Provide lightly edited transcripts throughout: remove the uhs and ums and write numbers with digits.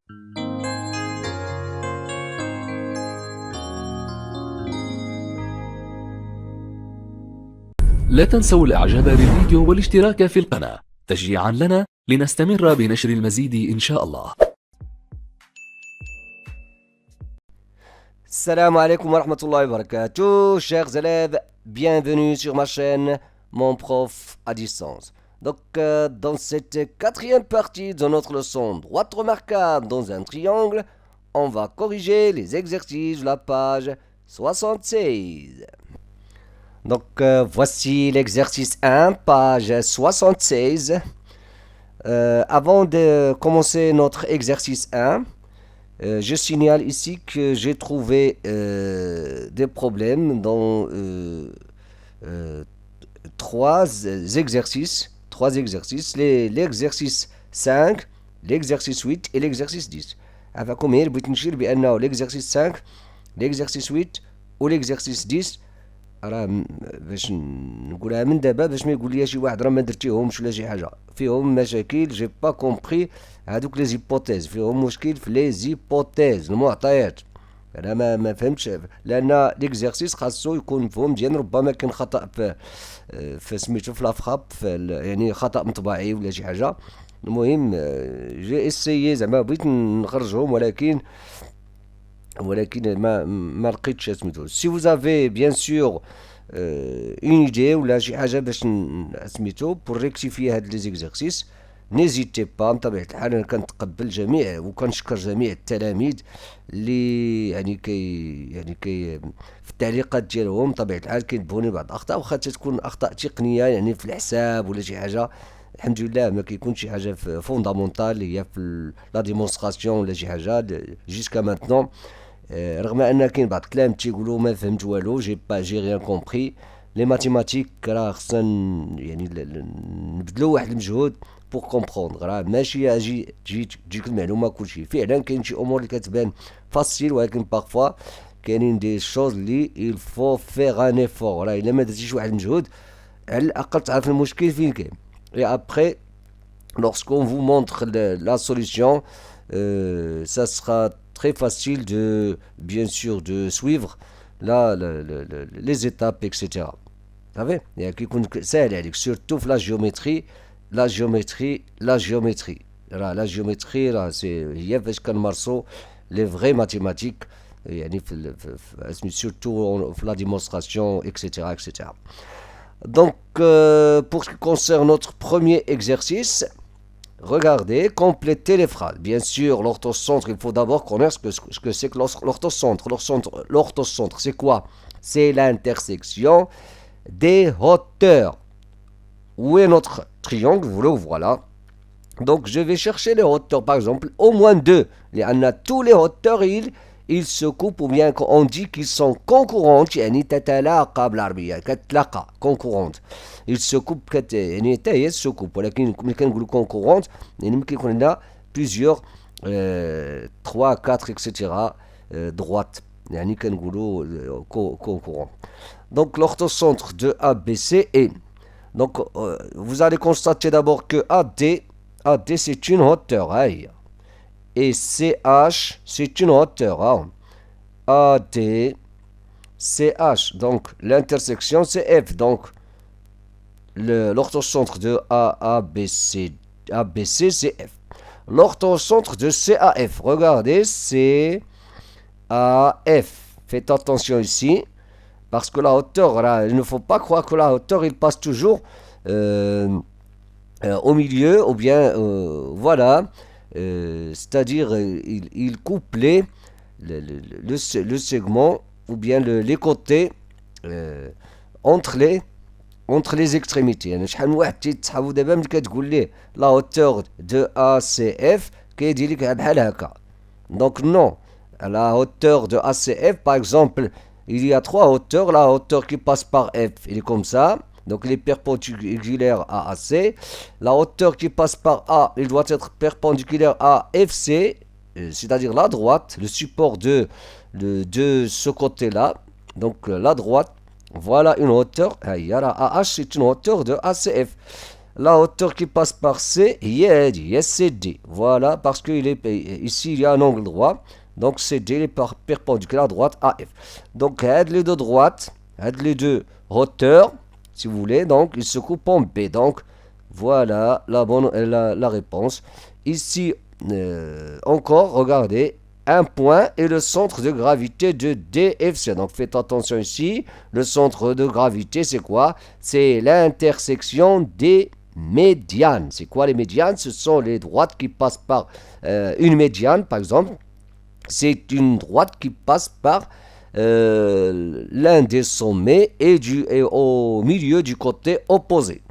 لا تنسوا الإعجاب بالفيديو والاشتراك في القناة تشجيعا لنا لنستمر بنشر المزيد إن شاء الله. Salam alaikum wa rahmatullahi wa barakatuh, chers élèves, bienvenue sur ma chaîne, mon prof à distance. Donc, dans cette quatrième partie de notre leçon droite remarquable dans un triangle, on va corriger les exercices de la page 76. Donc, voici l'exercice 1, page 76. Avant de commencer notre exercice 1, je signale ici que j'ai trouvé des problèmes dans trois exercices. L'exercice 5, l'exercice 8 et l'exercice 10. أفاكم هنا بغيت نشير بأنه l'exercice 5, l'exercice 8 و l'exercice 10 راه باش نقولها من دابا باش ما يقول لي شي واحد راه ما درتيهمش ولا شي حاجه فيهم مشاكل. جي با كومبري هذوك لي زيبوتيز فيهم مشكل في لي زيبوتيز المعطيات. انا ما فهمتش لان ليكزارسيس خاصو يكون مفهوم مزيان. ربما كاين خطا في سميتو في لافراب يعني خطا مطبعي ولا شي حاجه. المهم جي اسيي زعما بغيت نخرجهم ولكن ما لقيتش سميتو. سي vous avez bien sûr une idée ولا شي حاجه باش سميتو بور ريكتيفي هاد لي زيكزارسيس نيزيتي با. بطبيعه الحال انا كنتقبل جميع وكنشكر جميع التلاميذ اللي يعني كي في التعليقات ديالهم بطبيعه الحال كينبهوني بعض الاخطاء واخا تكون اخطاء تقنيه يعني في الحساب ولا شي حاجه. الحمد لله ما كيكونش شي حاجه فوندامونتال اللي هي في لا ديمونستراسيون ولا شي حاجه جيسكا مانتنون. رغم ان كاين بعض الكلام تيقولوا ما فهمت والو جي ريان كومبري. لي ماتيماتيك راه خصنا يعني نبذلوا واحد المجهود بور كومبروندر. راه ماشي تجيك المعلومه كلشي. فعلا كاين شي امور اللي كتبان فاسيل ولكن بارفوا كاينين دي شوز اللي il faut faire un effort. راه الا ما درتيش واحد المجهود على الاقل تعرف المشكل فين كاين. Et après, lorsqu'on vous montre la solution, ça sera très facile bien sûr, de suivre les étapes, etc. Vous savez, surtout la géométrie. La géométrie, là, c'est les vraies mathématiques, surtout la démonstration, etc. Donc, pour ce qui concerne notre premier exercice, regardez, complétez les phrases. Bien sûr, l'orthocentre, il faut d'abord connaître ce que c'est que l'orthocentre. L'orthocentre, c'est quoi? C'est l'intersection des hauteurs. Où est notre triangle? Voilà. Donc, je vais chercher les hauteurs, par exemple, au moins deux. Tous les hauteurs, ils se coupent, ou bien on dit qu'ils sont concurrentes. يعني تتلاقى بالعربية كتلاقى concurrentes. Ils se coupent يعني حتى هي se coupent ولكن ملي كنقولوا concurrentes يعني ممكن يكون عندنا plusieurs 3 4 etc. droite يعني كنقولوا concurrent. Donc l'orthocentre de ABC est donc vous allez constater d'abord que AD c'est une hauteur. Et CH, c'est une hauteur. AD, CH. Donc, l'intersection, c'est F. Donc, l'orthocentre de ABC, c'est F. L'orthocentre de CAF, regardez, c'est AF. Faites attention ici, parce que la hauteur, là, il ne faut pas croire que la hauteur, il passe toujours au milieu, ou bien, voilà. C'est-à-dire il coupe le segment ou bien les côtés entre les extrémités. يعني شحال من واحد تيتصحابو دابا ملي كتقول ليه لا hauteur de ACF كيدير لك بحال هكا. Donc non, la hauteur de ACF par exemple, il y a trois hauteurs. La hauteur qui passe par F, il est comme ça. Donc il est perpendiculaire à AC. La hauteur qui passe par A, il doit être perpendiculaire à FC, c'est-à-dire la droite, le support de ce côté-là. Donc la droite, voilà une hauteur. AH, c'est une hauteur de ACF. La hauteur qui passe par C, il CD. Voilà, parce que ici, il y a un angle droit. Donc, CD, il est perpendiculaire à droite, AF. Donc, les deux droites, les deux hauteurs, si vous voulez, donc, ils se coupent en B. Donc, voilà la réponse. Ici, encore, regardez, un point est le centre de gravité de DFC. Donc faites attention ici, le centre de gravité c'est quoi? C'est l'intersection des médianes. C'est quoi les médianes? Ce sont les droites qui passent par une médiane, par exemple. C'est une droite qui passe par l'un des sommets et au milieu du côté opposé.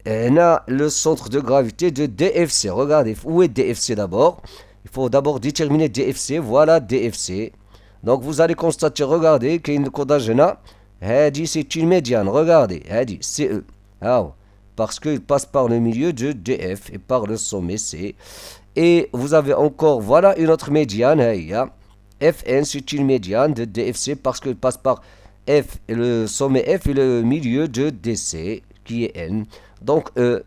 On a le centre de gravité de DFC. Regardez, où est DFC d'abord? Il faut d'abord déterminer DFC. Voilà DFC. Donc vous allez constater, regardez, qu'il y a une Kodajena. C'est une médiane. Regardez, CE. Parce qu'il passe par le milieu de DF et par le sommet C. Et vous avez encore, voilà une autre médiane. FN, c'est une médiane de DFC parce qu'il passe par F, le sommet F et le milieu de DC, qui est N. Donc E,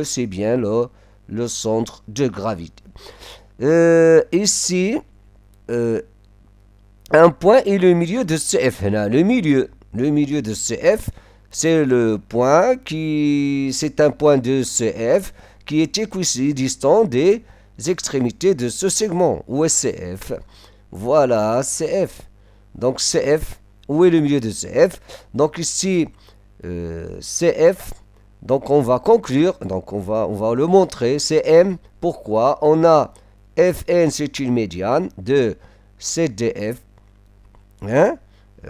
c'est bien le centre de gravité. Ici, un point est le milieu de CF. Le milieu de CF, c'est le point c'est un point de CF qui est équidistant des extrémités de ce segment. Où est CF? Voilà, CF. Donc CF, où est le milieu de CF? Donc ici, CF, donc on va conclure, donc on va le montrer, c'est M. Pourquoi? On a FN, c'est une médiane de CDF,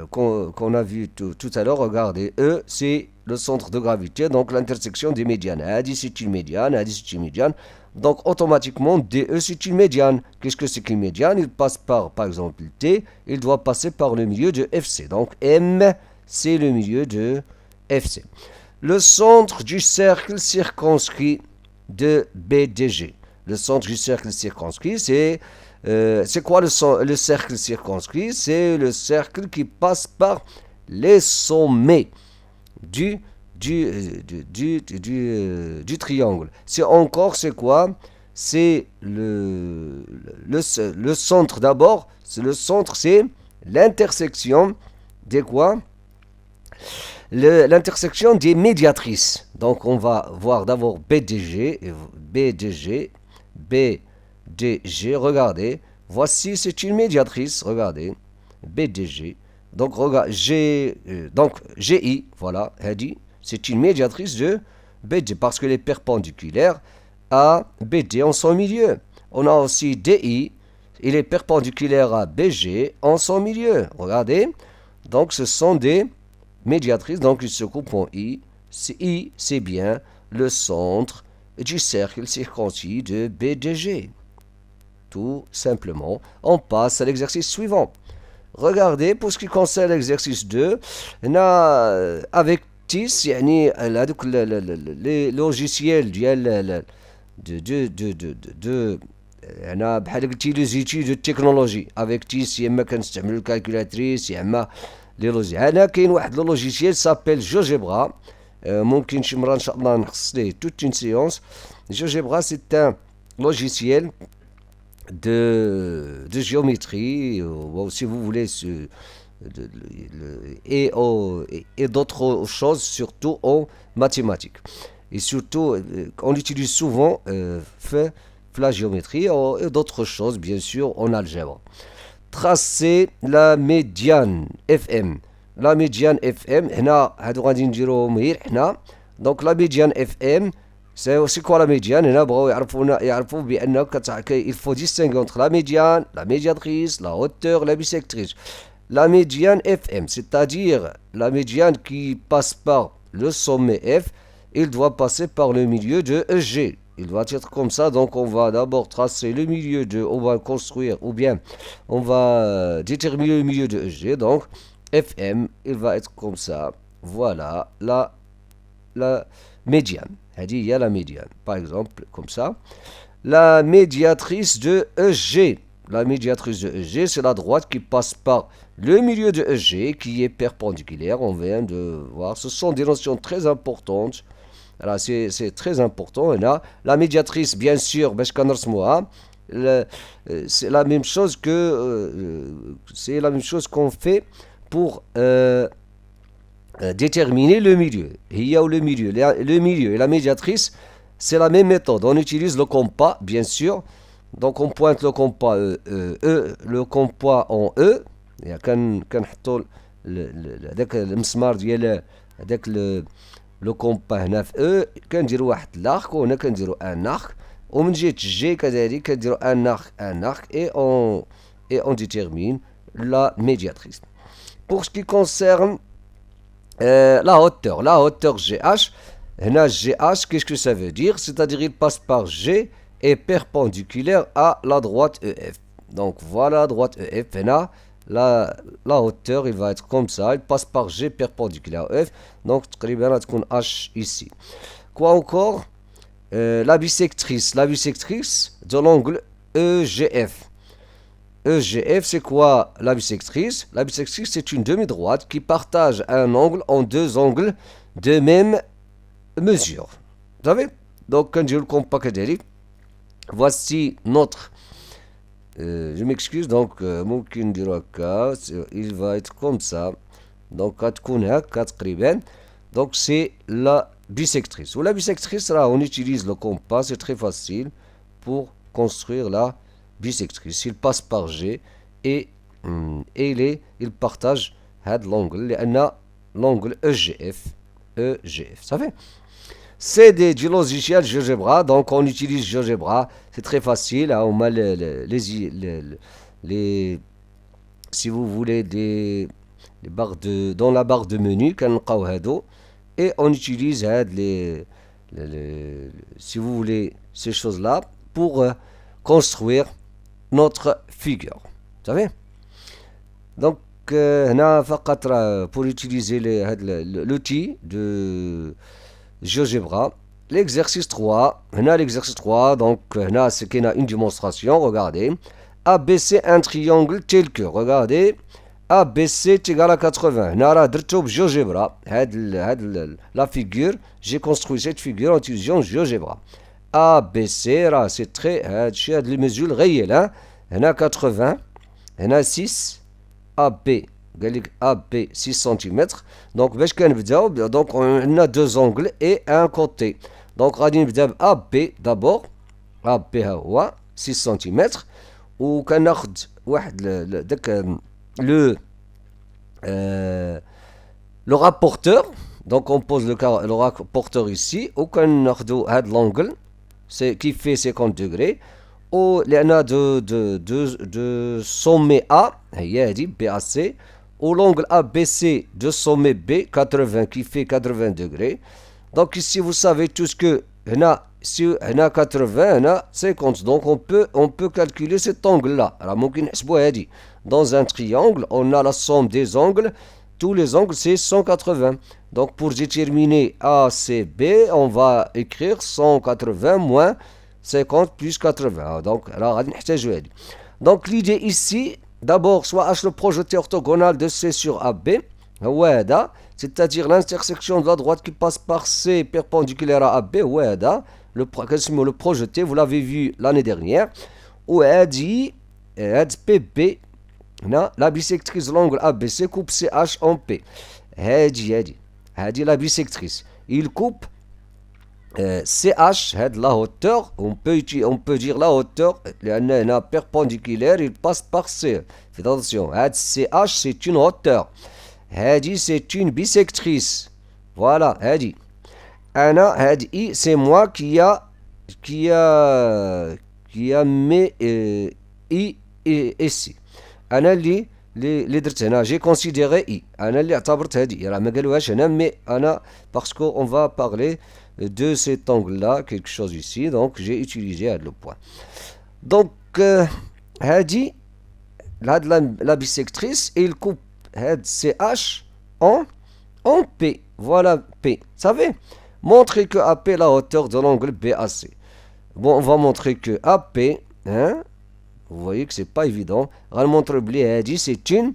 qu'on a vu tout à l'heure. Regardez, E, c'est le centre de gravité, donc l'intersection des médianes. AD, c'est une médiane, AD, c'est une médiane. Donc automatiquement, DE, c'est une médiane. Qu'est-ce que c'est qu'une médiane? Il passe par exemple, T, il doit passer par le milieu de FC. Donc M, c'est le milieu de FC. Le centre du cercle circonscrit de BDG. Le centre du cercle circonscrit, c'est quoi le cercle circonscrit? C'est le cercle qui passe par les sommets du triangle. C'est quoi? C'est le centre d'abord. Le centre, c'est l'intersection des quoi? L'intersection des médiatrices. Donc on va voir d'abord BDG, regardez, voici c'est une médiatrice, regardez, BDG, donc regarde, GI, voilà, c'est une médiatrice de BD parce qu'elle est perpendiculaire à BD en son milieu. On a aussi DI, il est perpendiculaire à BG en son milieu, regardez, donc ce sont des médiatrice, donc il se coupe en I. I, c'est bien le centre du cercle circoncis de BDG. Tout simplement. On passe à l'exercice suivant. Regardez, pour ce qui concerne l'exercice 2, on a avec TIS, les logiciels انا بحال قلتي لي زيتي دو تكنولوجي افيك تيس يا اما كنستعملو الكالكولاتريس يا اما لي لوجي. هنا كاين واحد لو لوجيسيال سابيل جوجيبرا، ممكن شي مره ان شاء الله نخصص ليه توت اون سيونس. جوجيبرا سي ان logiciel de géométrie, ou si vous voulez, et d'autres choses, surtout en mathématiques. Et surtout, on l'utilise souvent la géométrie et d'autres choses, bien sûr, en algèbre. Tracer la médiane FM. La médiane FM, donc la médiane FM, c'est quoi la médiane? Il faut distinguer entre la médiane, la médiatrice, la hauteur, la bisectrice. La médiane FM, c'est-à-dire la médiane qui passe par le sommet F, il doit passer par le milieu de EG. Il doit être comme ça, donc on va d'abord tracer le milieu on va construire, ou bien on va déterminer le milieu de EG, donc FM, il va être comme ça. Voilà la médiane. Il y a la médiane, par exemple, comme ça. La médiatrice de EG. La médiatrice de EG, c'est la droite qui passe par le milieu de EG, qui est perpendiculaire. On vient de voir. Ce sont des notions très importantes. C'est très important. Là, la médiatrice, bien sûr, c'est la même chose qu'on fait pour déterminer le milieu. Il y a le milieu. Le milieu et la médiatrice, c'est la même méthode. On utilise le compas, bien sûr. Donc on pointe le compas le compas en E. كنحطوا هذاك المسمار ديال هذاك لو كومبا هنا في او كنديروا واحد لاخ وهنا كنديروا ان ارك ومن جهه الجي كذلك كنديروا ان ارك et on détermine la médiatrice. Pour ce qui concerne la hauteur GH, هنا GH, qu'est-ce que ça veut dire? C'est-à-dire il passe par G et perpendiculaire à la droite EF. Donc voilà la droite EF. هنا la hauteur, il va être comme ça, il passe par G perpendiculaire à F, donc تقريبا تكون H ici. Quoi encore? La bisectrice de l'angle EGF. EGF, c'est quoi la bisectrice? La bisectrice, c'est une demi-droite qui partage un angle en deux angles de même mesure. Vous savez? Donc, quand je le compare, voici notre je m'excuse, donc il va être comme ça. Donc donc c'est la bisectrice. Ou la bisectrice, là, on utilise le compas, c'est très facile pour construire la bisectrice. Il passe par G et il partage l'angle EGF. Ça fait? C'est du logiciel GeoGebra, donc on utilise GeoGebra, c'est très facile, hein, on met si vous voulez des barres dans la barre de menu, et on utilise si vous voulez ces choses-là pour construire notre figure. Vous savez? Donc, pour utiliser l'outil de GeoGebra, l'exercice 3, donc c'est qu'il y a une démonstration, regardez, ABC un triangle tel que, regardez, ABC est égal à 80, GeoGebra, la figure, j'ai construit cette figure en utilisant GeoGebra. ABC, c'est très, les mesures réelles, 80, 6, AB, AB 6 cm. Donc, donc on a deux angles et un côté. Donc, on va AB d'abord. AB 6 cm. Ou on a le rapporteur. Donc, on pose le rapporteur ici. Ou on a l'angle qui fait 50 degrés. Ou il y en a de sommet A, BAC. Ou l'angle ABC de sommet B, 80, qui fait 80 degrés. Donc ici, vous savez tous que si on a 80, on a 50. Donc on peut calculer cet angle-là. Dans un triangle, on a la somme des angles. Tous les angles, c'est 180. Donc pour déterminer ACB, on va écrire 180 moins 50 plus 80. Donc l'idée ici, d'abord, soit H le projeté orthogonal de C sur AB, c'est-à-dire l'intersection de la droite qui passe par C perpendiculaire à AB, le projeté, vous l'avez vu l'année dernière, ou PB, la bisectrice de l'angle ABC coupe CH en P. La bisectrice, il coupe CH, la hauteur, on peut dire la hauteur, la perpendiculaire, il passe par C. Faites attention, CH c'est une hauteur. C'est une bisectrice. Voilà, I c'est moi qui a mis I ici. J'ai considéré I. Mais parce qu'on va parler de cet angle-là, quelque chose ici, donc j'ai utilisé le point. Donc, la bisectrice, il coupe CH en P. Voilà P. Vous savez, montrer que AP est la hauteur de l'angle BAC. Bon, on va montrer que AP, vous voyez que c'est pas évident. On va montrer que c'est une.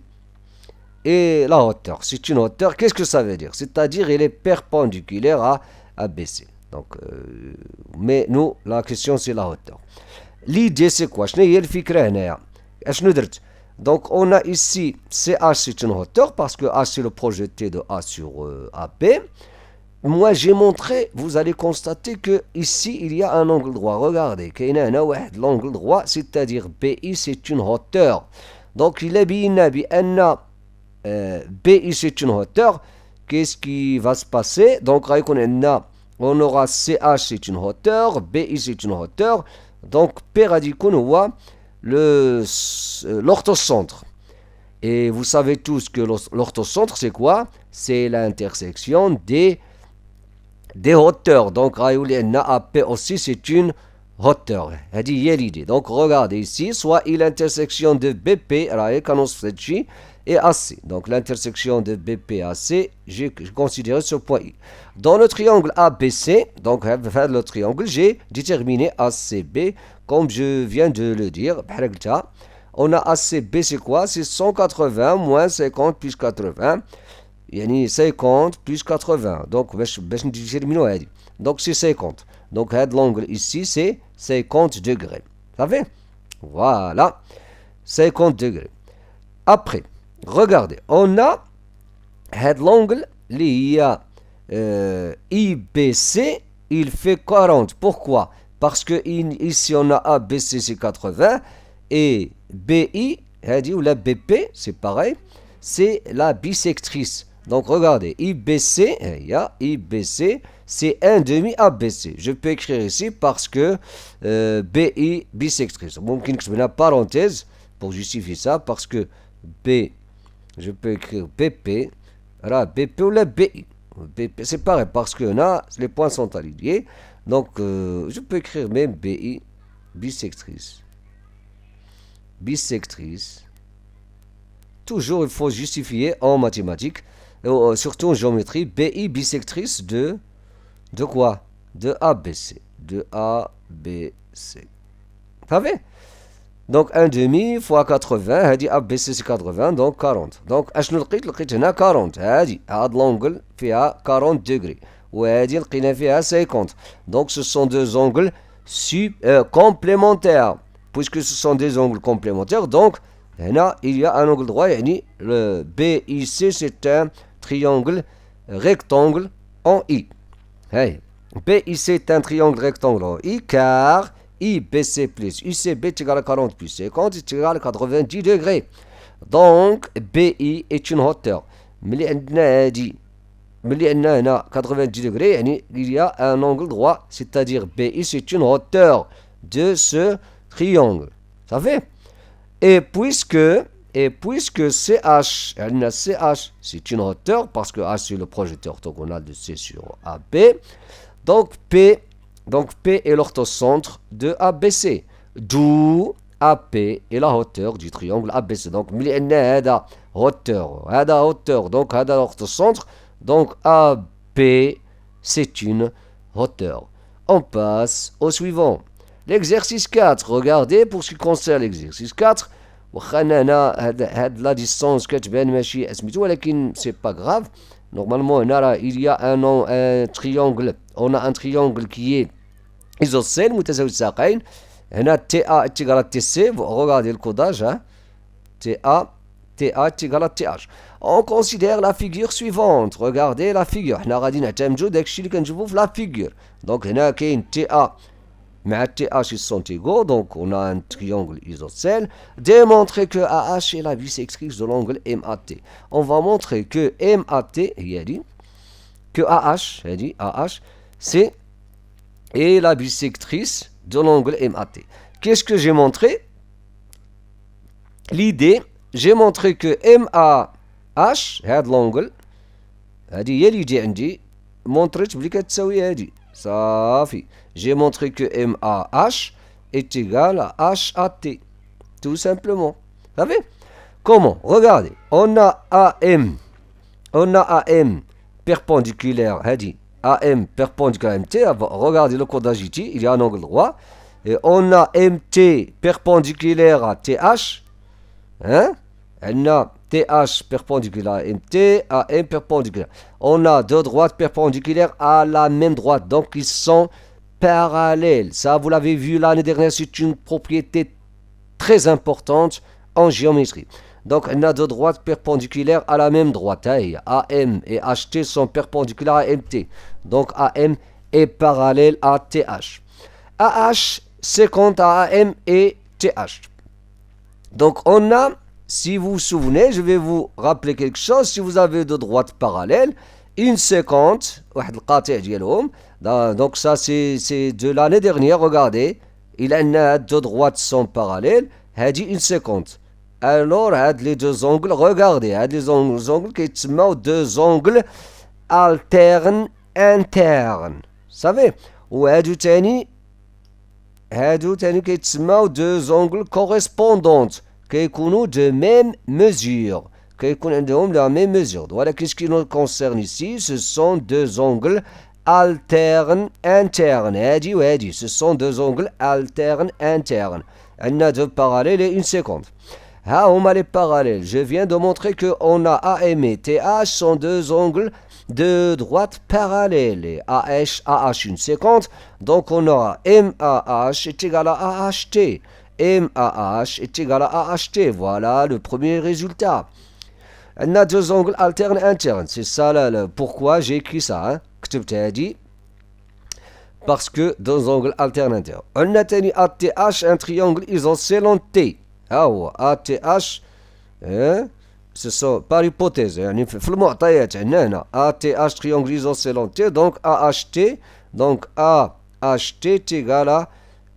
Et la hauteur, c'est une hauteur. Qu'est-ce que ça veut dire? C'est-à-dire, elle est perpendiculaire à ABC. Donc, mais nous, la question c'est la hauteur. L'idée c'est quoi? شنو هي الفكرة هنايا؟ اشنو درت؟ Donc on a ici CH c'est une hauteur parce que H c'est le projeté de A sur AB. Moi j'ai montré, vous allez constater que ici il y a un angle droit. Regardez, l'angle droit, c'est-à-dire BI c'est une hauteur. Donc il est bien BI c'est une hauteur. Qu'est-ce qui va se passer? Donc on aura CH c'est une hauteur, BI c'est une hauteur. Donc P radicon voit l'orthocentre. Et vous savez tous que l'orthocentre c'est quoi? C'est l'intersection des hauteurs. Donc AP aussi c'est une hauteur. l'idée. Donc regardez ici, soit il intersection de BP et AC. Donc l'intersection de BP et AC, j'ai considéré ce point I. Dans le triangle ABC, donc le triangle, j'ai déterminé ACB comme je viens de le dire. On a ACB, c'est quoi? C'est 180 moins 50 plus 80. يعني 50 plus 80. Donc, donc c'est 50. Donc, l'angle ici, c'est 50 degrés. Vous savez? Voilà. 50 degrés. Après, regardez. On a l'angle, IBC, il fait 40. Pourquoi? Parce que ici, on a ABC, c'est 80. Et BI, ou la BP, c'est pareil. C'est la bisectrice. Donc regardez, IBC, c'est 1/2 ABC. Je peux écrire ici parce que BI bisectrice. Donc je mets la parenthèse pour justifier ça parce que B, je peux écrire BP, BP ou la BI. BP, c'est pareil parce que là, les points sont alignés. Donc je peux écrire même BI bisectrice. Bisectrice. Toujours, il faut justifier en mathématiques, surtout en géométrie, BI bisectrice de quoi? De ABC. De ABC. Vous savez? Donc 1/2 fois 80, ABC c'est 80, donc 40. Donc, اشنو لقيت هنا 40. هاد l'angle فيها 40 degrés. وهادي لقينا فيها 50. Donc ce sont deux angles complémentaires. Puisque ce sont des angles complémentaires, donc là, il y a un angle droit, le BIC, c'est un triangle rectangle en I. Hey. BIC est un triangle rectangle en I, car IBC plus UCB est égal à 40 plus 50 est égal à 90 degrés. Donc, BI est une hauteur. Mais il 90 degrés, il y a un angle droit, c'est-à-dire BI, c'est une hauteur de ce triangle. Ça fait? Et puisque CH, c'est une hauteur, parce que H c'est le projeté orthogonal de C sur AB, donc P est l'orthocentre de ABC. D'où AP est la hauteur du triangle ABC. Donc, hauteur. Donc, l'orthocentre. Donc, AB, c'est une hauteur. On passe au suivant. L'exercice 4, regardez, pour ce qui concerne l'exercice 4, la distance c'est pas grave. Normalement, il y a un triangle. On a un triangle qui est isocèle, TA est égal à TC. Regardez le codage. TA est égal à TH. On considère la figure suivante. Regardez la figure. La figure. Donc, il y a TA. Mais TH ils sont égaux, donc on a un triangle isocèle. Démontrer que AH est la bisectrice de l'angle MAT. On va montrer que MAT, que AH, c'est est la bisectrice de l'angle MAT. Qu'est-ce que j'ai montré? L'idée, j'ai montré que MAH, l'angle, هي l'idée عندي montré بلي كتساوي هذه. صافي. J'ai montré que MAH est égal à HAT. Tout simplement. Vous savez? Comment? Regardez. On a AM perpendiculaire. AM perpendiculaire à MT. Regardez le codage ici. Il y a un angle droit. Et on a MT perpendiculaire à TH. On a TH perpendiculaire à MT, AM perpendiculaire. On a deux droites perpendiculaires à la même droite, donc ils sont parallèles. Ça, vous l'avez vu l'année dernière, c'est une propriété très importante en géométrie. Donc, on a deux droites perpendiculaires à la même droite. AM et HT sont perpendiculaires à MT. Donc, AM est parallèle à TH. AH, c'est quant à AM et TH. Donc, on a, si vous vous souvenez, je vais vous rappeler quelque chose. Si vous avez deux droites parallèles, une séquente, donc ça c'est de l'année dernière, regardez, il a deux droites sont parallèles, dit une séquente. Alors, les deux angles, regardez, les angles qui sont deux angles alternes internes. Vous savez, ou هادو تاني كيتسموا deux angles correspondants كيكونوا de même mesure. كيكون عندهم la même mesure. ولكن ce qui nous concerne ici, ce sont deux angles alternes internes. هادي وهادي, ce sont deux angles alternes internes. عندنا deux parallèles et une séquente. Ha, on a les parallèles. Je viens de montrer qu'on a AM et TH sont deux angles de droite parallèles. Et AH une séquente. Donc on aura MAH est égal à AHT. MAH est égal à AHT. Voilà le premier résultat. On a deux angles alternes internes. C'est ça pourquoi j'ai écrit ça. Hein. Parce que deux angles alternes internes. On a ATH un triangle isocèle en T. ATH ce sont par hypothèse يعني في المعطيات عندنا هنا ATH triangle isocèle en T donc AHT donc AHT est égal à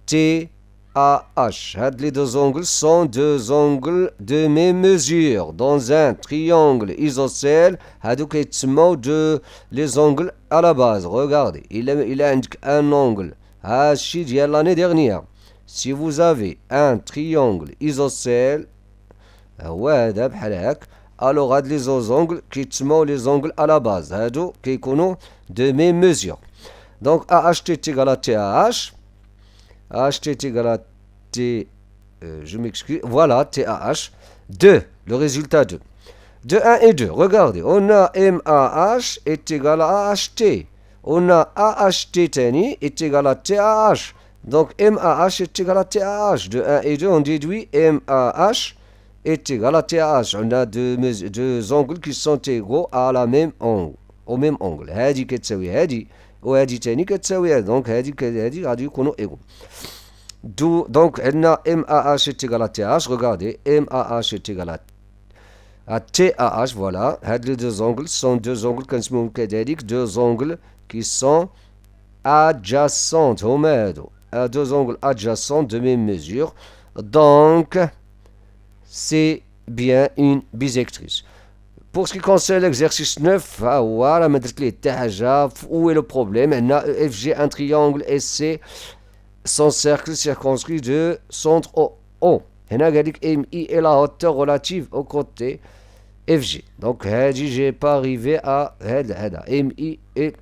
TAH. Les deux angles sont deux angles de même mesure dans un triangle isocèle. هادوك يتسموا de les angles à la base. Regardez, il a un angle هادشي ديال l'année dernière. Si vous avez un triangle isocèle, alors les deux angles qui sont les angles à la base, qui sont de même mesure. Donc AHT est égal à TAH, AHT est égal à T, je m'excuse, voilà TAH, 2, le résultat 2. De 1 et 2, regardez, on a MAH est égal à AHT, on a AHT tani est égal à TAH. Donc MAH est égal à TAH. De 1 et 2, on déduit MAH est égal à TAH. On a deux angles qui sont égaux à la même angle, au même angle. هذه كتساوي هذه وهذه تاني كتساوي هذه. Donc هذه غادي يكونوا égaux. Donc عندنا MAH est égal à TAH. Regardez, MAH est égal à TAH. Voilà. Les deux angles sont deux angles كنسميوهم كذلك deux angles qui sont adjacents. Deux angles adjacents de même mesure. Donc, c'est bien une bisectrice. Pour ce qui concerne l'exercice 9, voilà, où est le problème? FG, un triangle SC, son cercle circonscrit de centre O. MI est la hauteur relative au côté FG. Donc, j'ai pas arrivé à MI et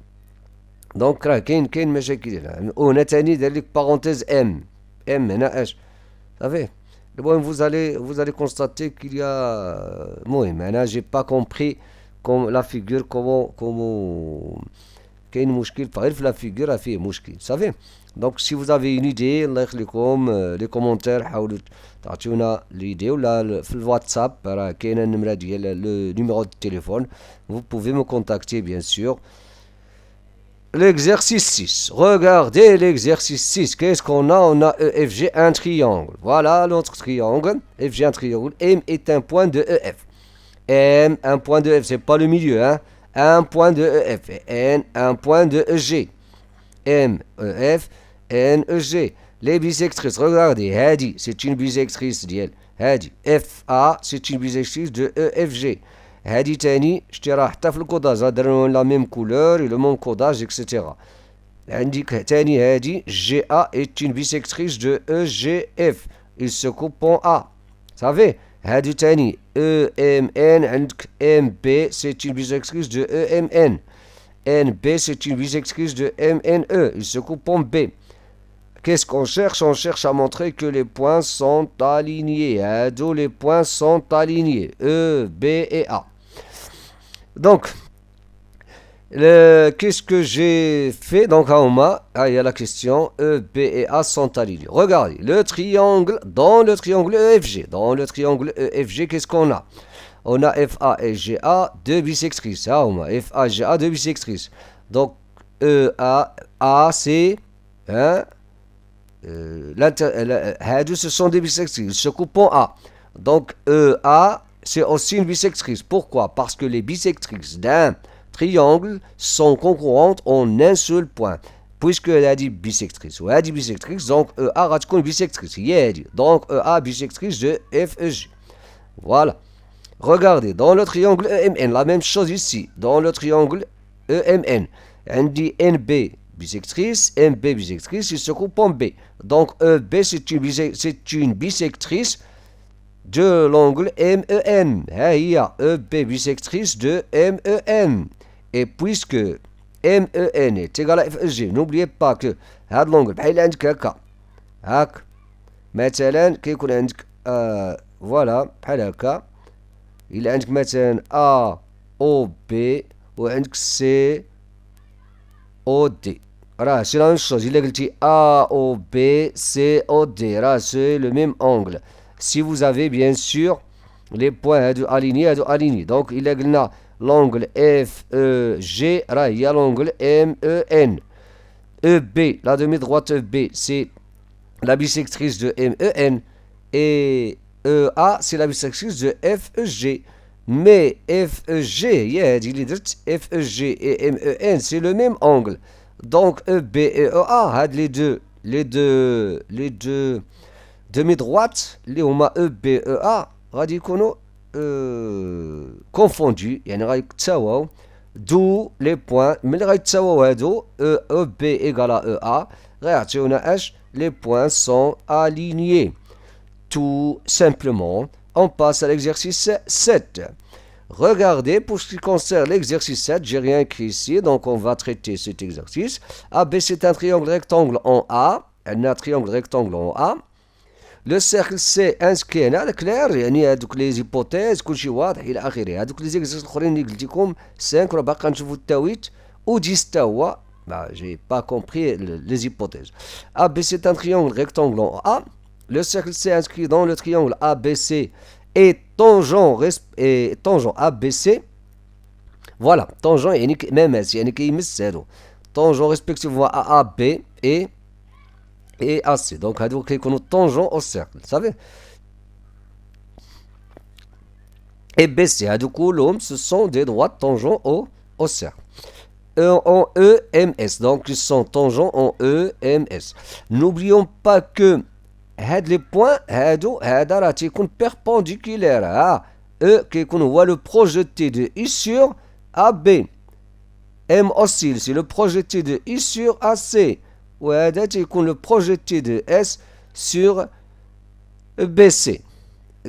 donc كاين مشاكل هنا. هنا تاني دار لك parenthèse M هنا اش صافي. المهم vous allez constater qu'il y a المهم انا j'ai pas compris comme la figure comment كاين مشكل غير في la figure فيه مشكل صافي. Donc si vous avez une idée الله يخليكم les commentaires حاولوا تعطيونا l'idée ولا في الواتساب راه كاينه النمره ديال le numéro de téléphone. Vous pouvez me contacter bien sûr. L'exercice 6. Regardez l'exercice 6. Qu'est-ce qu'on a? On a EFG, un triangle. Voilà notre triangle. FG, un triangle. M est un point de EF. M, un point de F. C'est pas le milieu. Hein? Un point de EF. Et N, un point de EG. M, EF, N, EG. Les bisectrices. Regardez. Hadi, c'est une bisectrice d'elle. Hadi. FA, c'est une bisectrice de EFG. هادي تاني شتيرا حتى في الكوداج درنا لا ميم كولور لو مون كوداج اكسيتيرا. عندك تاني هادي جي ا est une bisectrice de EGF. il se coupe en A. صافي. هادي تاني EMN عندك MB c'est une bisectrice de EMN. NB c'est une bisectrice de MNE. il se coupe en B. qu'est-ce qu'on cherche? On cherche à montrer que les points sont alignés. D'où les points sont alignés. E, B et A. Donc, qu'est-ce que j'ai fait? Donc, il y a la question. E, B et A sont alignés. Regardez, dans le triangle EFG. Dans le triangle EFG, qu'est-ce qu'on a? On a FA et GA, deux bisectrices. FA et GA, deux bisectrices. Donc, A, C, hein, ce sont des bisectrices. Ils se coupent en A. Donc, A, c'est aussi une bisectrice. Pourquoi? Parce que les bisectrices d'un triangle sont concurrentes en un seul point. Puisqu'elle a dit bisectrice. Ou elle a dit bisectrice, donc EA a une bisectrice. Donc, EA bisectrice de FEG. Voilà. Regardez, dans le triangle EMN, la même chose ici. Dans le triangle EMN, on dit NB bisectrice, MB bisectrice, il se coupe en B. Donc EB, c'est une bisectrice de l'angle MEN. Il y a EB bisectrice de MEN. Et puisque MEN est égal à FEG, n'oubliez pas que l'angle, il عندك هكا. هاك مثلا كيكون عندك voilà بحال هكا. إلا عندك مثلا A O B وعندك C O D. راه سي لا ميم شوز. إلا قلتي A O B C O D راه c'est le même angle. Si vous avez bien sûr les points alignés. Donc إلا قلنا l'angle F E G راه هي l'angle M E N. E B, la demi-droite E B, c'est la bisectrice de M E N. Et EA, c'est la bisectrice de FEG. Mais FEG, FEG et MEN, c'est le même angle. Donc EB et EA, les deux demi-droites, les هما EB et EA, غادي يكونوا confondus. يعني غيتساواو. D'où les points. ملي غيتساواو هادو EB égale à EA, غيعطيونا اش؟ Les points sont alignés. Tout simplement, on passe à l'exercice 7. Regardez, pour ce qui concerne l'exercice 7, j'ai rien écrit ici, donc on va traiter cet exercice. AB, c'est un triangle rectangle en A. Un triangle rectangle en A. Le cercle C inscrit هنا clair. يعني هذوك لي زيبوتيز كلشي واضح الى اخره. هذوك لي زيكزارسيس الاخرين اللي قلت لكم 5 راه باقا نشوفوا التاويت و 10 حتى هو. J'ai pas compris les hypothèses. AB, c'est un triangle rectangle en A. Le cercle C inscrit dans le triangle ABC est tangent ABC. Voilà, tangent يعني MMS يعني كيمس هادو. Tangent respectivement à AB et AC. Donc هادو كيكونوا tangent au cercle, vous savez. Et BC هادو كلهم ce sont des droites tangents au cercle. En EMS, donc ils sont tangents en EMS. N'oublions pas que les points هذا راه تيكون perpendiculaire. E كيكون هو le projeté de I sur AB. M aussi c'est le projeté de I sur AC. وهذا تيكون le projeté de S sur BC.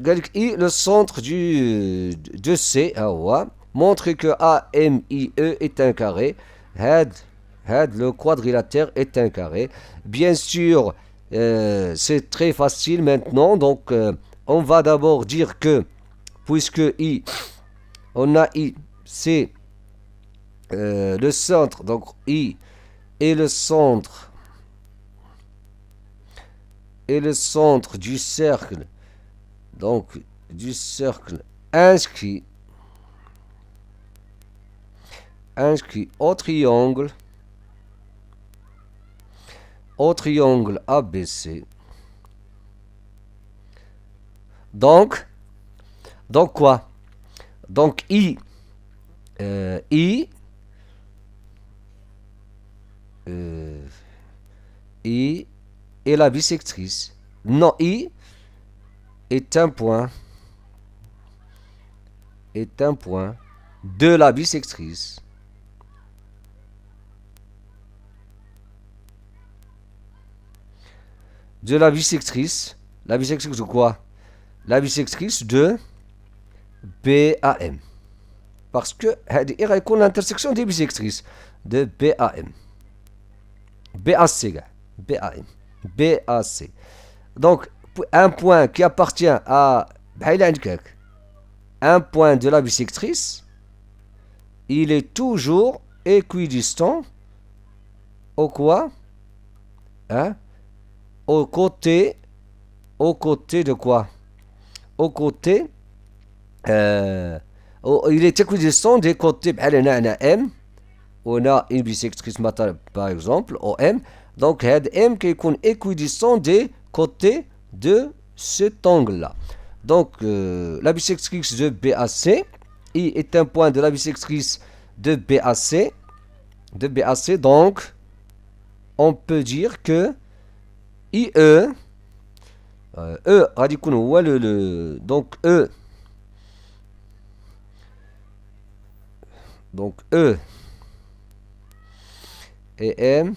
قال لك I le centre de C هو. Montre que AMIE est un carré. Le quadrilatère est un carré. Bien sûr, c'est très facile maintenant. Donc, on va d'abord dire que, puisque I, on a I, c'est le centre. Donc, I est le centre. Et le centre du cercle. Donc, du cercle inscrit au triangle ABC. Donc quoi? Donc I est la bisectrice. Non, I est un point de la bisectrice. La bisectrice de quoi? La bisectrice de BAM. Parce que il y a l'intersection des bisectrices de BAM. BAC, BAM. BAC. Donc, un point qui appartient à un point de la bissectrice, il est toujours équidistant au quoi? Hein? Au côté de quoi? Au côté, il est équidistant des côtés. M, on a une bissectrice par exemple, OM. Donc, M qui est équidistant des côtés de cet angle-là. Donc, la bissectrice de BAC, I est un point de la bissectrice de BAC. Donc, on peut dire que IE, donc E et M,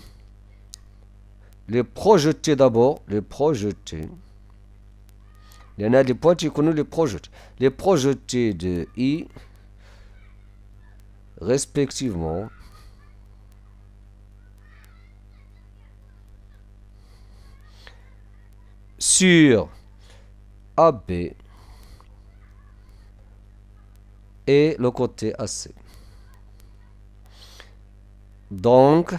les projetés d'abord, les projetés. Il y en a des points qui connaissent les projetés. Les projetés de I, respectivement, sur AB et le côté AC. Donc,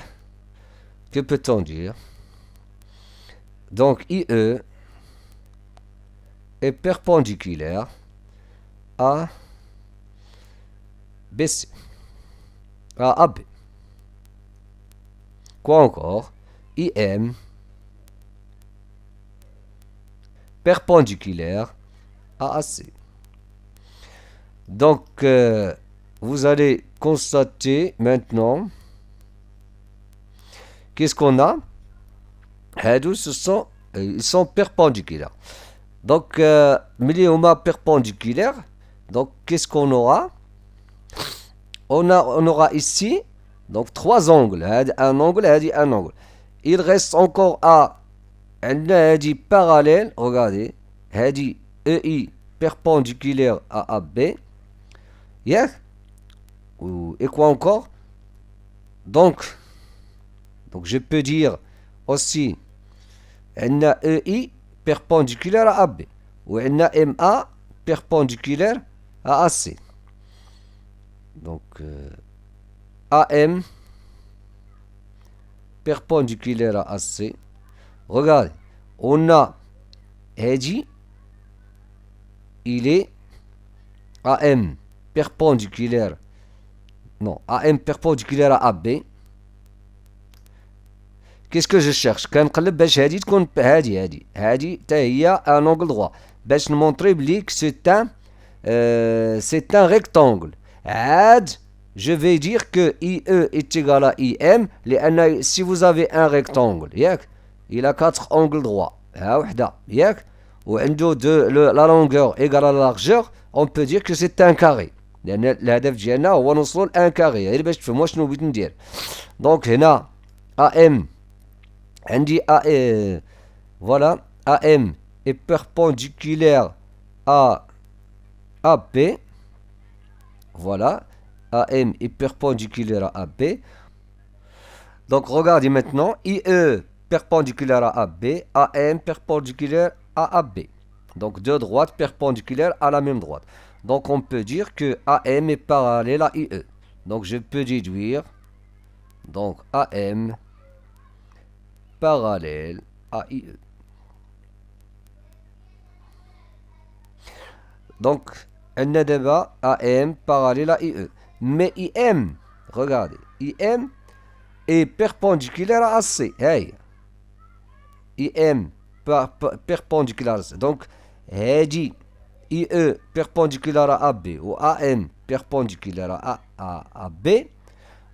que peut-on dire? Donc, IE est perpendiculaire à BC, à AB. Quoi encore? IM perpendiculaire à AC. Donc, vous allez constater maintenant, qu'est-ce qu'on a? Ils sont perpendiculaires. Donc, milieu perpendiculaire. Donc, qu'est-ce qu'on aura? On aura ici, donc, trois angles. Un angle, un angle. Il reste encore un parallèle. Regardez. EI perpendiculaire à AB. Yeah? Et quoi encore? Donc, je peux dire aussi, on a EI perpendiculaire à AB. Ou on a MA perpendiculaire à AC. Donc, AM perpendiculaire à AC. Regardez, on a Hedi, il est AM perpendiculaire. Non, AM perpendiculaire à AB. Qu'est-ce que je cherche? كنقلب باش هادي تكون هادي حتى هي un angle droit باش نمونطري بلي que c'est un rectangle. Je vais dire que IE est égal à IM لأن si vous avez un rectangle ياك il a 4 angles droits ها وحده ياك وعنده la longueur égale à la largeur, on peut dire que c'est un carré لأن الهدف ديالنا هو نوصلوا لان كاري غير باش تفهموا شنو بغيت ندير. دونك هنا AM عندي voilà AM est perpendiculaire à AB. Voilà, AM est perpendiculaire à AB. Donc regardez maintenant, IE perpendiculaire à AB, AM perpendiculaire à AB. Donc deux droites perpendiculaires à la même droite. Donc on peut dire que AM est parallèle à IE. Donc je peux déduire, donc AM parallèle à IE. Donc, on a d'abord AM parallèle à IE. Mais IM, regardez, IM est perpendiculaire à AC. Hey. IM perpendiculaire à AC. Donc, dit IE perpendiculaire à AB ou AM perpendiculaire à B.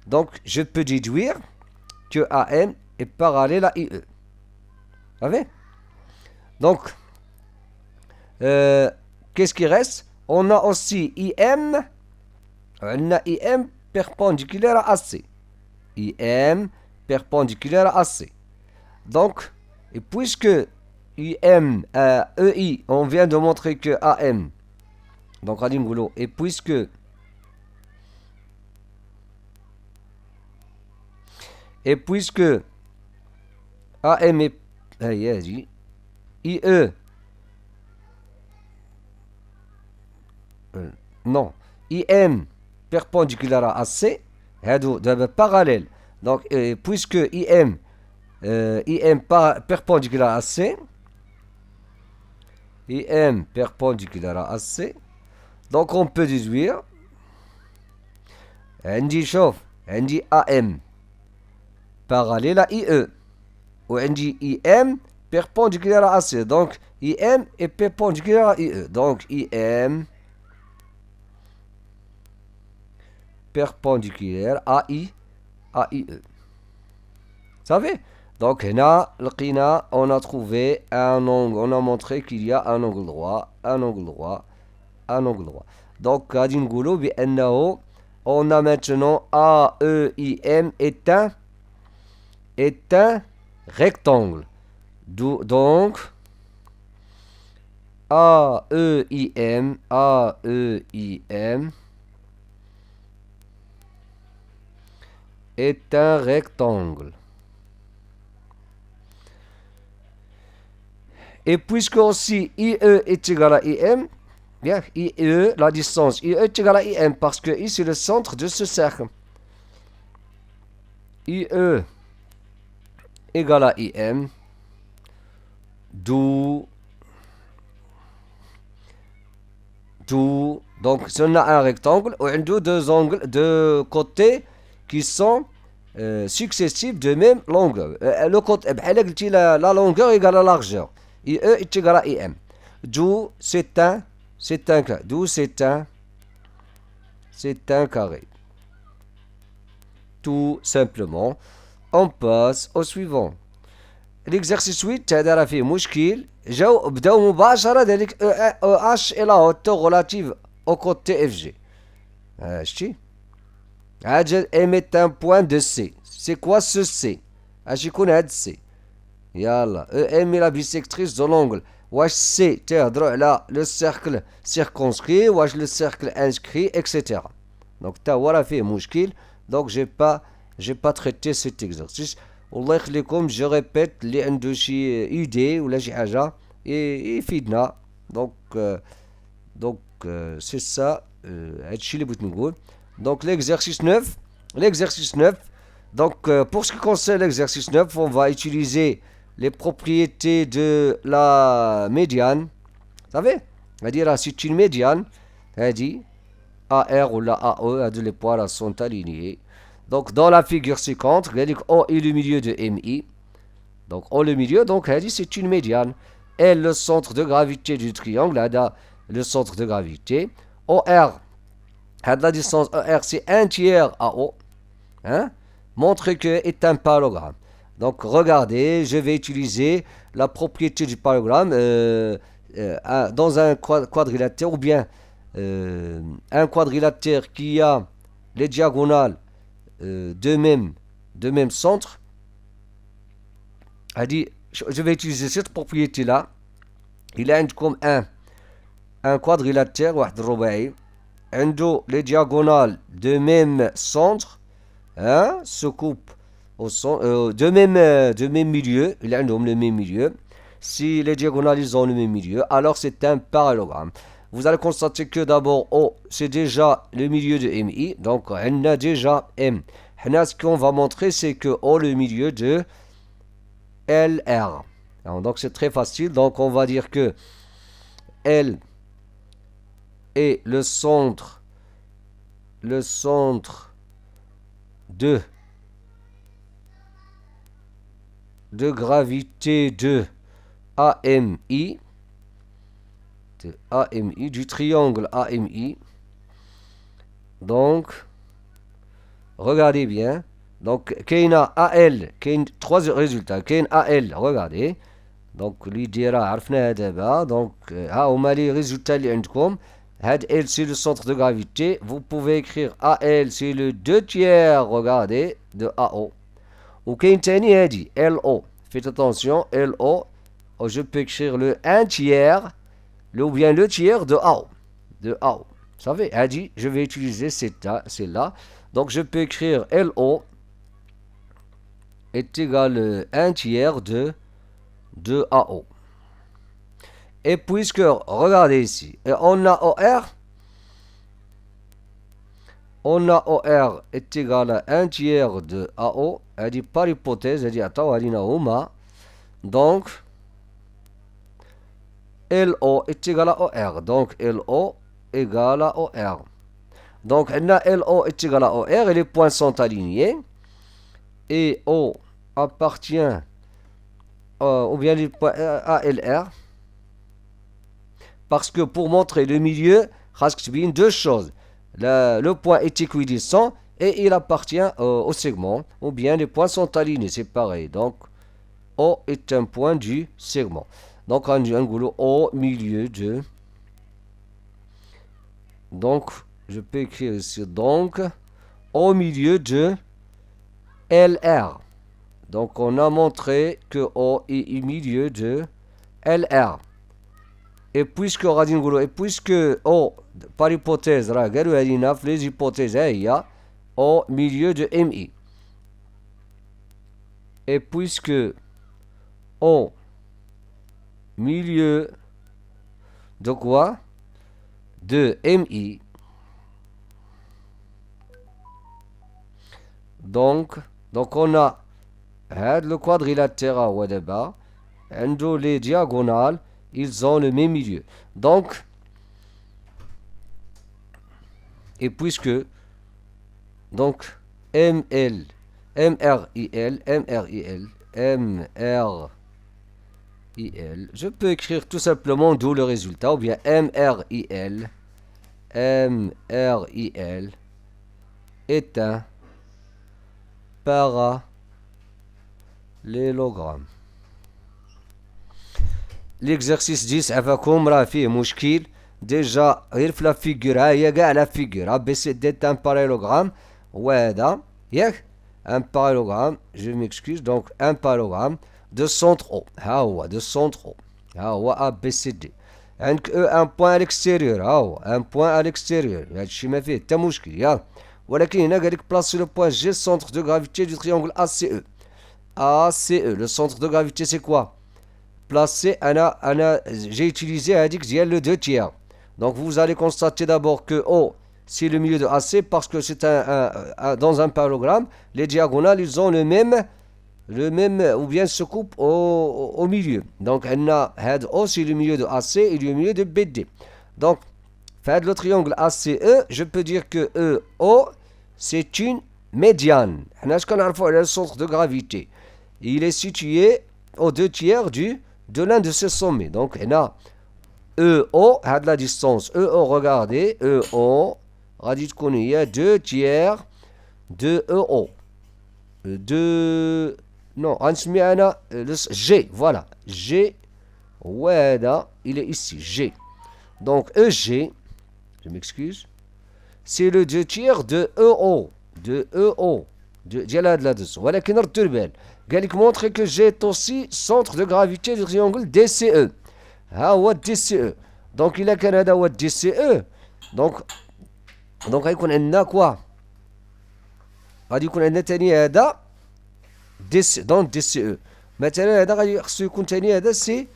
Donc, je peux déduire que AM est parallèle à IE. Vous savez? Donc, qu'est-ce qui reste? On a aussi IM. On a IM perpendiculaire à AC. IM perpendiculaire à AC. Donc, et puisque IM, EI, on vient de montrer que AM. Donc, Radim Goulot. Et puisque AM est هي هذه IE non IM perpendiculaire à AC هادو دابا parallèle donc puisque IM perpendiculaire à C IM perpendiculaire à AC donc on peut déduire عندي شوف عندي AM parallèle à IE وعندي IM perpendiculaire à AC donc IM est perpendiculaire à IE donc IM perpendiculaire à IE. Vous savez? Donc, là, on a trouvé un angle, on a montré qu'il y a un angle droit, un angle droit, un angle droit. Donc, on a maintenant AEIM est un rectangle. Donc, AEIM est un rectangle. Et puisque aussi IE est égal à IM, bien, IE, la distance IE est égale à IM parce que I c'est le centre de ce cercle. IE égale à IM, d'où donc si on a un rectangle, on a deux angles, deux côtés qui sont successifs de même longueur. Le côté, la longueur égale à la largeur. IE est égal à IM. D'où c'est un carré. Tout simplement, on passe au suivant. L'exercice 8 هذا راه فيه مشكل بداو مباشرة ديك H et la hauteur relative au côté FG. شتي عاد émet un point de C. C'est quoi ce C? اش يكون هاد C؟ يلا EM est la bisectrice de l'angle. واش C تهضروا على le cercle circonscrit واش le cercle inscrit etc. Donc تا هو راه فيه مشكل. Donc j'ai pas traité cet exercice. والله يخليكم je répète اللي عنده شي idée ولا شي حاجة يفيدنا. Donc c'est ça هادشي اللي بغيت نقول. Donc l'exercice 9. Donc pour ce qui concerne l'exercice 9, on va utiliser les propriétés de la médiane. Vous savez? C'est-à-dire c'est une médiane. هادي AR ou la AE, les points sont alignés. Donc dans la figure 50, O est le milieu de MI. Donc O le milieu, donc c'est une médiane. L le centre de gravité du triangle, le centre de gravité. OR, la distance OR c'est 1/3 AO. Hein? Montre que est un parallélogramme. Donc regardez, je vais utiliser la propriété du parallélogramme dans un quadrilatère ou bien un quadrilatère qui a les diagonales de même centre. Je vais utiliser cette propriété là. Il a comme un quadrilatère واحد الرباعي عنده les diagonales de même centre hein, se coupe au centre de même milieu. Il a le même milieu. Si les diagonales ils ont le même milieu, alors c'est un parallélogramme. Vous allez constater que d'abord O c'est déjà le milieu de MI, donc on a déjà M. Ce qu'on va montrer c'est que O le milieu de LR. Alors, donc c'est très facile, donc on va dire que L est le centre de gravité de AMI, du triangle AMI. Donc regardez bien. Donc كاين AL كاين trois résultats. كاين AL regardez. Donc l'idée راه عرفناها دابا. Donc ها هما les résultats اللي عندكم. هاد L c'est le centre de gravité. Vous pouvez écrire AL c'est le 2/3 regardez de AO. وكاين تاني هادي LO. Faites attention LO. Je peux écrire le 1/3 ou bien le tiers de AO. Vous savez, هادي je vais utiliser celle-là. Donc je peux écrire LO est égal à 1/3 de de AO. Et puisque, regardez ici, et on a OR est égal à 1 tiers de AO, elle dit par hypothèse, elle dit attends, donc LO est égal à OR, donc LO égale à OR. Donc LO est égal à OR et les points sont alignés, et O appartient ou bien les points à LR, parce que pour montrer le milieu, il y a deux choses. Le point est équidistant et il appartient au segment, ou bien les points sont alignés, c'est pareil. Donc, O est un point du segment. Donc, un goulot au milieu de... Donc, je peux écrire ici, donc, au milieu de LR. Donc, on a montré que O est au milieu de LR. Et puisque O, par hypothèse, les hypothèses, il y a au milieu de MI. Et puisque au milieu de quoi? De MI. Donc on a le quadrilatéral d'abord, les diagonales, ils ont le même milieu. Donc, et puisque, donc, MRIL, je peux écrire tout simplement d'où le résultat, ou bien MRIL est un parallélogramme. L'exercice 10 عفاكم راه فيه مشكل ديجا غير في لا فيغور هي كاع لا فيغور بي سي دي ان باراليلوغرام وهذا ياك ان باراليلوغرام جو ميكسكوز دونك ان باراليلوغرام دو سونتر او ها هو دو سونتر او ها هو ا بي سي دي عندك ان بوان ا ليكستيريور ها هو ان بوان ا ليكستيريور هادشي ما فيه حتى مشكل ياك ولكن هنا قال لك بلاسي لو بوان جي سونتر دو غرافيتي دو تريونغل ACE le centre de gravité c'est quoi? Placé, j'ai utilisé le 2 tiers. Donc vous allez constater d'abord que O, c'est le milieu de AC parce que c'est dans un parallélogramme, les diagonales, ils ont le même ou bien se coupent au milieu. Donc O, c'est le milieu de AC et le milieu de BD. Donc, fait le triangle ACE, je peux dire que EO, c'est une médiane. Le centre de gravité. Il est situé aux 2 tiers de l'un de ces sommets. Donc, on a EO, à de la distance. EO, regardez, EO, radis il y a 2 tiers de EO. Non, G, voilà. G, ouais, là, il est ici, G. Donc, EG, je m'excuse, c'est le 2 tiers de EO. De EO. De là-dessous. Voilà qui est turbine. قال montre que G est aussi centre de gravité du triangle DCE. ها هو DCE. Donc il a كان هذا هو DCE. Donc غيكون عندنا كوا غادي يكون عندنا ثاني هذا دونك DCE. مثلا هذا غادي خصو يكون ثاني هذا سي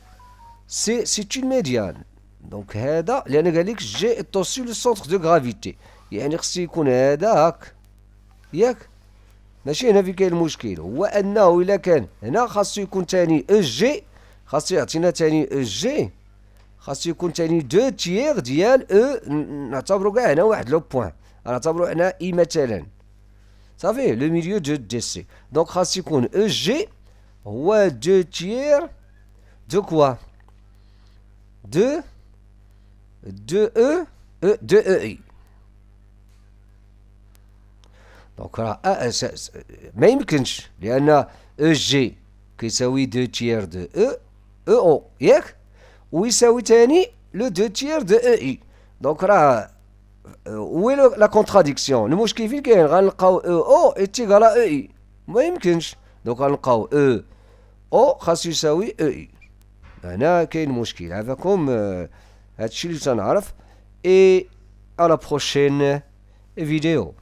une médiane. Donc هذا لأن قال لك G est aussi le centre de gravité. يعني خصو يكون هذا هاك ياك ماشي هنا في كاين المشكل هو انه الا كان هنا خاصو يكون ثاني او جي خاصو يعطينا ثاني او جي خاصو يكون ثاني 2 تيير ديال او نعتبروا كاع هنا واحد لو بوين نعتبروا هنا اي مثلا صافي لو ميليو دو سي دونك خاصو يكون او جي هو 2 تيير دو كوا دو اي دونك راه ما يمكنش لان او جي كيساوي 2 تيير دو او ياك ويساوي ثاني لو 2 تيير دو اي دونك راه وي لا كونتراديكسيون المشكل فين كاين غنلقاو او ايتيغال او اي ما يمكنش دونك غنلقاو او خاصو يساوي او اي هنا كاين مشكل عافاكم هادشي اللي تنعرف اي على بروشين فيديو.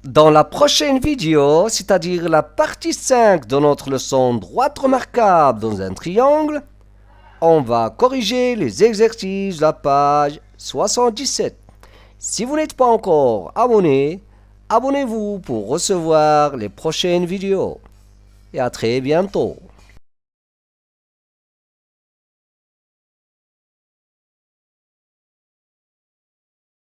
Dans la prochaine vidéo, c'est-à-dire la partie 5 de notre leçon droite remarquable dans un triangle, on va corriger les exercices de la page 77. Si vous n'êtes pas encore abonné, abonnez-vous pour recevoir les prochaines vidéos. Et à très bientôt.